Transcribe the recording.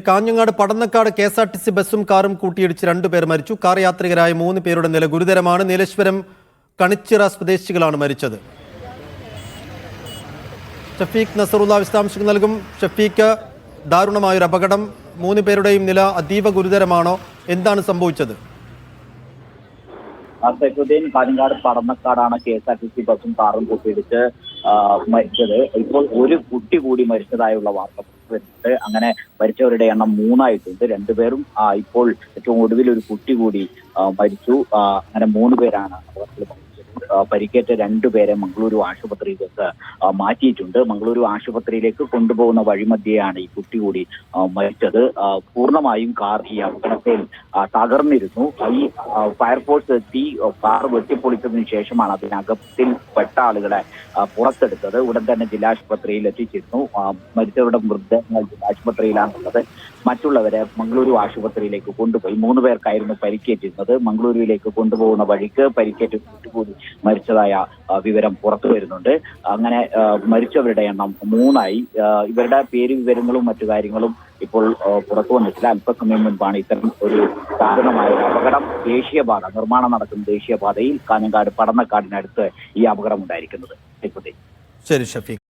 Kanhangad Padannakkad KSRTC ബസ്സും കാറും കൂട്ടിയിടിച്ച് 2 പേർ മരിച്ചു. കാർ യാത്രികരായ 3 പേരുടെ നില ഗുരുതരമാണ്. നീലേശ്വരം കണിച്ചിറ സ്വദേശികളാണ് മരിച്ചത്. ഷഫീഖ് നസറുള്ള വിശദാംശങ്ങൾ നൽകും. ഷഫീഖ്, ദാരുണമായൊരു അപകടം, 3 പേരുടെയും നില അതീവ ഗുരുതരമാണോ? എന്താണ് സംഭവിച്ചത്? സൈഫുദ്ദീൻ, കാഞ്ഞങ്ങാട് പടന്നക്കാടാണ് KSRTC ബസ്സും കാറും കൂട്ടിയിടിച്ച് മരിച്ചത്. ഇപ്പോൾ ഒരു കുട്ടി കൂടി മരിച്ചതായുള്ള വാർത്ത വരുന്നുണ്ട്. അങ്ങനെ മരിച്ചവരുടെ എണ്ണം 3 ആയിട്ടുണ്ട്. 2 പേരും ഇപ്പോൾ ഏറ്റവും ഒടുവിൽ ഒരു കുട്ടി കൂടി മരിച്ചു. അങ്ങനെ 3 പേരാണ് അപകടത്തിൽ മരിച്ചത്. പരിക്കേറ്റ 2 പേരെ മംഗളൂരു ആശുപത്രിയിലേക്ക് മാറ്റിയിട്ടുണ്ട്. മംഗളൂരു ആശുപത്രിയിലേക്ക് കൊണ്ടുപോകുന്ന വഴിമധ്യയാണ് ഈ കുട്ടി കൂടി മരിച്ചത്. പൂർണ്ണമായും കാർ ഈ അപകടത്തിൽ തകർന്നിരുന്നു. ഈ ഫയർഫോഴ്സ് എത്തി കാർ വെട്ടിപ്പൊളിച്ചതിനു ശേഷമാണ് അതിനകത്തിൽ പെട്ട ആളുകളെ പുറത്തെടുത്തത്. ഉടൻ തന്നെ ജില്ലാശുപത്രിയിൽ എത്തിച്ചിരുന്നു. മരിച്ചവരുടെ മൃതദേഹങ്ങൾ ജില്ലാശുപത്രിയിലാണുള്ളത്. മറ്റുള്ളവരെ മംഗളൂരു ആശുപത്രിയിലേക്ക് കൊണ്ടുപോയി. 3 പേർക്കായിരുന്നു പരിക്കേറ്റിരുന്നത്. മംഗളൂരുവിലേക്ക് കൊണ്ടുപോകുന്ന വഴിക്ക് പരിക്കേറ്റ് കൂടി മരിച്ചതായ വിവരം പുറത്തു വരുന്നുണ്ട്. അങ്ങനെ മരിച്ചവരുടെ എണ്ണം 3 ആയി. ഇവരുടെ പേര് വിവരങ്ങളും മറ്റു കാര്യങ്ങളും ഇപ്പോൾ പുറത്തു വന്നിട്ടില്ല. അല്പസമയം മുൻപാണ് ഇത്തരം ഒരു ദാരുണമായ അപകടം ദേശീയപാത നിർമ്മാണം നടക്കുന്ന ദേശീയപാതയിൽ കാഞ്ഞങ്ങാട് പടന്നക്കാടിനടുത്ത് ഈ അപകടം ഉണ്ടായിരിക്കുന്നത്. ശരി ഷഫീഖ്.